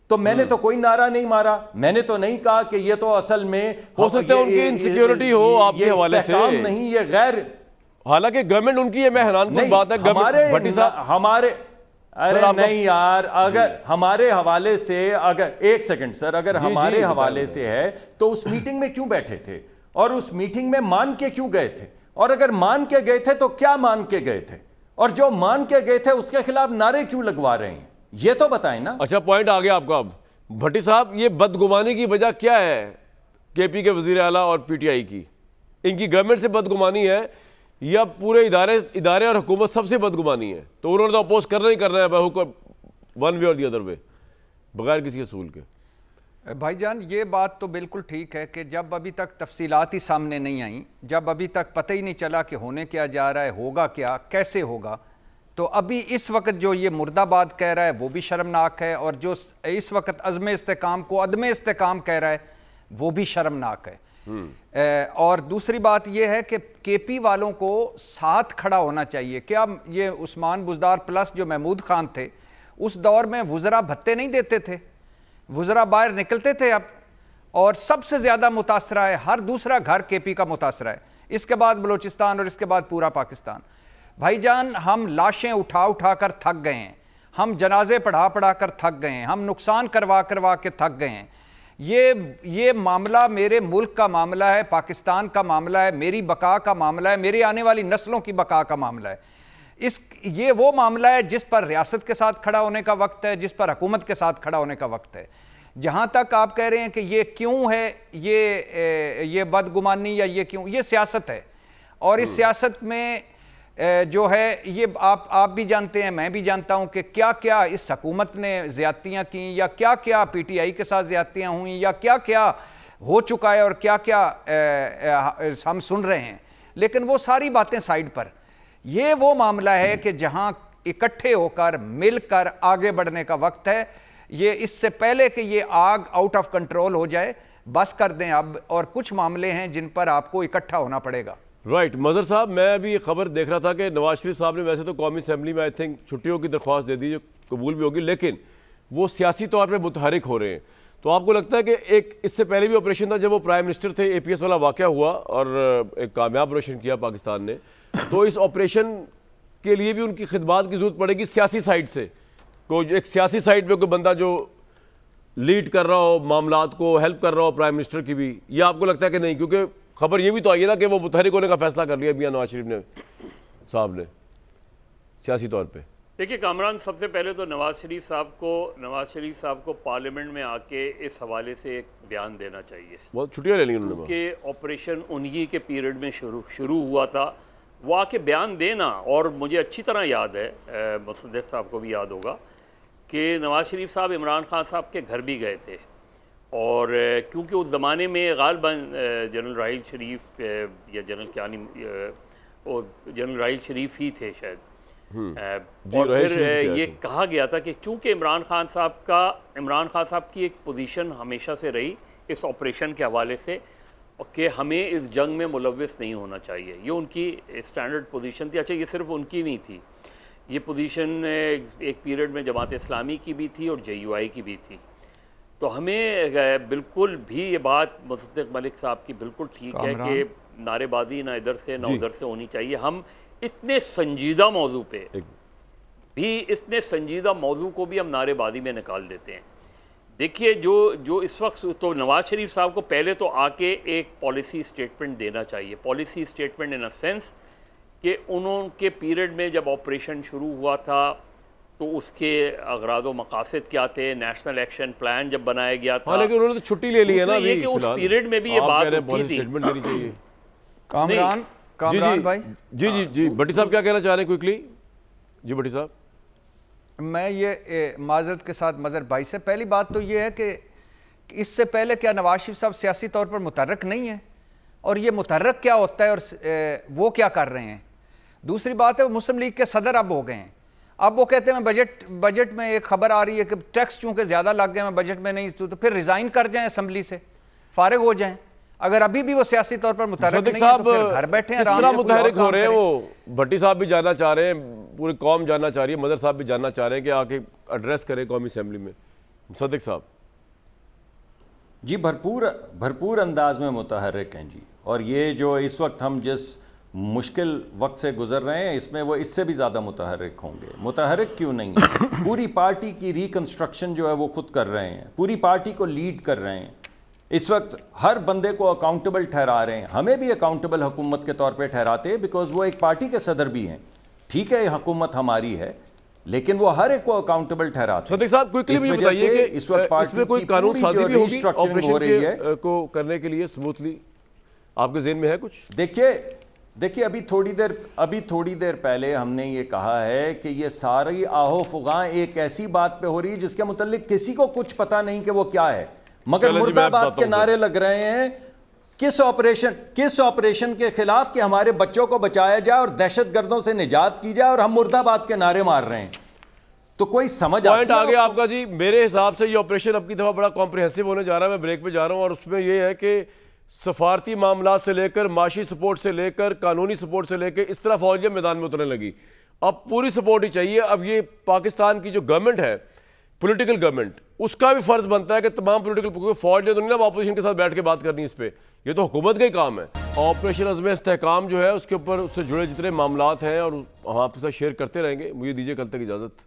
तो मैंने तो कोई नारा नहीं मारा, मैंने तो नहीं कहा कि ये तो असल में हो सकता है उनकी इनसिक्योरिटी हो आपके हवाले से, नहीं ये गैर, हालांकि गवर्नमेंट उनकी है, मैं हैरान कुन बात है भट्टी साहब हमारे, अरे नहीं यार, अगर हमारे हवाले से, अगर एक सेकंड सर, अगर हमारे हवाले से है तो उस मीटिंग में क्यों बैठे थे और उस मीटिंग में मान के क्यों गए थे? और अगर मान के गए थे तो क्या मान के गए थे? और जो मान के गए थे उसके खिलाफ नारे क्यों लगवा रहे हैं, ये तो बताएं ना। अच्छा, पॉइंट आ गया आपका। अब भट्टी साहब, ये बदगुमानी की वजह क्या है केपी के वजीर आला और पीटीआई की? इनकी गवर्नमेंट से बदगुमानी है या पूरे इदारे और हुकूमत सबसे बदगुमानी है? तो उन्होंने तो अपोज करना ही करना है बहु वन वे और दी अदर वे, बगैर किसी असूल के। भाईजान, ये बात तो बिल्कुल ठीक है कि जब अभी तक तफसीलात ही सामने नहीं आई, जब अभी तक पता ही नहीं चला कि होने क्या जा रहा है, होगा क्या, कैसे होगा, तो अभी इस वक्त जो ये मुर्दाबाद कह रहा है वो भी शर्मनाक है, और जो इस वक्त अज़्म इस्तेकाम को अदम इस्तेकाम कह रहा है वो भी शर्मनाक है। और दूसरी बात ये है कि केपी वालों को साथ खड़ा होना चाहिए। क्या ये उस्मान बुज़दार प्लस जो महमूद खान थे उस दौर में वुज़रा भत्ते नहीं देते थे? वुज़रा बाहर निकलते थे अब, और सबसे ज़्यादा मुतासरा है, हर दूसरा घर केपी का मुतासरा है, इसके बाद बलूचिस्तान और इसके बाद पूरा पाकिस्तान। भाईजान, हम लाशें उठा उठा कर थक गए हैं, हम जनाजे पढ़ा पढ़ा कर थक गए हैं, हम नुकसान करवा करवा के थक गए हैं। ये मामला मेरे मुल्क का मामला है, पाकिस्तान का मामला है, मेरी बका का मामला है, मेरी आने वाली नस्लों की बका का मामला है। ये वो मामला है जिस पर रियासत के साथ खड़ा होने का वक्त है, जिस पर हुकूमत के साथ खड़ा होने का वक्त है। जहाँ तक आप कह रहे हैं कि ये क्यों है, ये बदगुमानी या ये क्यों, ये सियासत है, और इस सियासत में जो है ये आप भी जानते हैं, मैं भी जानता हूं कि क्या क्या इस हुकूमत ने ज़्यादतियाँ की, या क्या क्या पीटीआई के साथ ज़्यादतियाँ हुई, या क्या क्या हो चुका है और क्या क्या हम सुन रहे हैं। लेकिन वो सारी बातें साइड पर, ये वो मामला है कि जहां इकट्ठे होकर मिलकर आगे बढ़ने का वक्त है। ये इससे पहले कि ये आग आउट ऑफ कंट्रोल हो जाए, बस कर दें अब, और कुछ मामले हैं जिन पर आपको इकट्ठा होना पड़ेगा। राइट मजहर साहब, मैं अभी ये खबर देख रहा था कि नवाज शरीफ साहब ने वैसे तो कौमी असम्बली में आई थिंक छुट्टियों की दरख्वास्त दे दी, जो कबूल भी होगी, लेकिन वो सियासी तौर पर मुतहरिक हो रहे हैं। तो आपको लगता है कि एक इससे पहले भी ऑपरेशन था जब वो प्राइम मिनिस्टर थे, APS वाला वाक़या हुआ और एक कामयाब ऑपरेशन किया पाकिस्तान ने, तो इस ऑपरेशन के लिए भी उनकी खिदमात की जरूरत पड़ेगी सियासी साइड से? कोई एक सियासी साइड पे कोई बंदा जो लीड कर रहा हो, मामलात को हेल्प कर रहा हो प्राइम मिनिस्टर की भी, या आपको लगता है कि नहीं? क्योंकि खबर ये भी तो आई है ना कि वो मुतहरिक होने का फैसला कर लिया मियां नवाज शरीफ साहब ने सियासी तौर पे। देखिए कामरान, सबसे पहले तो नवाज शरीफ साहब को पार्लियामेंट में आके इस हवाले से एक बयान देना चाहिए। बहुत छुट्टियाँ ले ली उन्होंने कि ऑपरेशन उन्हीं के पीरियड में शुरू हुआ था, वो आके बयान देना। और मुझे अच्छी तरह याद है, मुसद्दिक साहब को भी याद होगा कि नवाज शरीफ साहब इमरान खान साहब के घर भी गए थे, और क्योंकि उस ज़माने में गालिबन जनरल राहिल शरीफ या जनरल क्यानी और जनरल राहिल शरीफ ही थे शायद, और फिर ये कहा गया था कि चूँकि इमरान खान साहब की एक पोजीशन हमेशा से रही इस ऑपरेशन के हवाले से कि हमें इस जंग में मुलव्विस नहीं होना चाहिए, ये उनकी स्टैंडर्ड पोजीशन थी। अच्छा, ये सिर्फ उनकी नहीं थी, ये पोजीशन एक पीरियड में जमात इस्लामी की भी थी और JUI की भी थी। तो हमें बिल्कुल भी ये बात मुसद्दिक मलिक साहब की बिल्कुल ठीक है कि नारेबाजी ना इधर से ना उधर से होनी चाहिए। हम इतने संजीदा मौजू पे भी, इतने संजीदा मौजू को भी हम नारेबाजी में निकाल देते हैं। देखिए जो इस वक्त, तो नवाज शरीफ साहब को पहले तो आके एक पॉलिसी स्टेटमेंट देना चाहिए, policy statement in a sense कि उनके पीरियड में जब ऑपरेशन शुरू हुआ था तो उसके अगराज़ व मकासद क्या थे, नेशनल एक्शन प्लान जब बनाया गया था। लेकिन उन्होंने तो छुट्टी ले ली है ना, ये कि उस पीरियड में भी ये बात उठी थी। कामरान भाई, जी भट्टी साहब क्या कहना चाह रहे हैं क्विकली? जी भट्टी साहब। मैं ये माजरत के साथ मज़हर भाई से, पहली बात तो ये है कि इससे पहले क्या नवाज शरीफ साहब सियासी तौर पर मुतहर्रिक नहीं है, और ये मुतहर्रिक क्या होता है और वो क्या कर रहे हैं। दूसरी बात है वो मुस्लिम लीग के सदर अब हो गए हैं। अब वो कहते हैं मैं बजट में एक खबर आ रही है कि टैक्स चूंकि ज़्यादा लग गए, मैं बजट में नहीं, तो फिर रिज़ाइन कर जाएं, असम्बली से फारिग हो जाएं। अगर अभी भी वो सियासी तौर पर मुतहर्रिक नहीं है तो फिर घर बैठे हैं, आराम से मुतहर्रिक हो रहे हैं। वो भट्टी साहब भी जानना चाह रहे हैं, पूरी कौम जानना चाह रही है, मदर साहब भी जानना चाह रहे हैं कि आके एड्रेस करें कौमी असेंबली में। सदिक साहब जी भरपूर अंदाज में मुतहर्रिक हैं जी, और ये जो इस वक्त हम जिस मुश्किल वक्त से गुजर रहे हैं इसमें वो इससे भी ज़्यादा मुतहर्रिक होंगे। मुतहर्रिक क्यों नहीं है? पूरी पार्टी की रिकंस्ट्रक्शन जो है वो खुद कर रहे हैं, पूरी पार्टी को लीड कर रहे हैं, इस वक्त हर बंदे को अकाउंटेबल ठहरा रहे हैं। हमें भी अकाउंटेबल हुकूमत के तौर पे ठहराते हैं, बिकॉज वो एक पार्टी के सदर भी हैं। ठीक है, हुकूमत हमारी है, लेकिन वो हर एक को अकाउंटेबल ठहराते हैं। सदिक साहब क्विकली मुझे बताइए कि इस वक्त इसमें कोई कानून साजी भी होगी ऑपरेशन को करने के लिए स्मूथली, आपके ज़हन में है कुछ? देखिए अभी थोड़ी देर पहले हमने ये कहा है कि ये सारी आहो फुगां एक ऐसी बात पे हो रही है जिसके मुतालिक किसी को कुछ पता नहीं कि वो क्या है, मगर मुर्दाबाद के नारे लग रहे हैं। किस ऑपरेशन के खिलाफ कि हमारे बच्चों को बचाया जाए और दहशतगर्दों से निजात की जाए, और हम मुर्दाबाद के नारे मार रहे हैं। तो कोई समझ पॉइंट आ गया आपका जी। मेरे हिसाब से ये ऑपरेशन अब की दफा बड़ा कॉम्प्रिहेंसिव होने जा रहा है। मैं ब्रेक पे जा रहा हूं, और उसमें यह है कि सफारती मामला से लेकर माशी सपोर्ट से लेकर कानूनी सपोर्ट से लेकर इस तरह फौज मैदान में उतरने लगी। अब पूरी सपोर्ट ही चाहिए। अब ये पाकिस्तान की जो गवर्नमेंट है, पॉलिटिकल गवर्नमेंट, उसका भी फर्ज बनता है कि तमाम पॉलिटिकल, फौज ने तो नहीं ना अपोजिशन के साथ बैठ के बात करनी, इस पे ये तो हुकूमत का ही काम है। ऑपरेशन अज़्म इस्तेहकाम जो है उसके ऊपर उससे जुड़े जितने मामलात हैं और हम आपके साथ शेयर करते रहेंगे। मुझे दीजिए कल तक इजाज़त।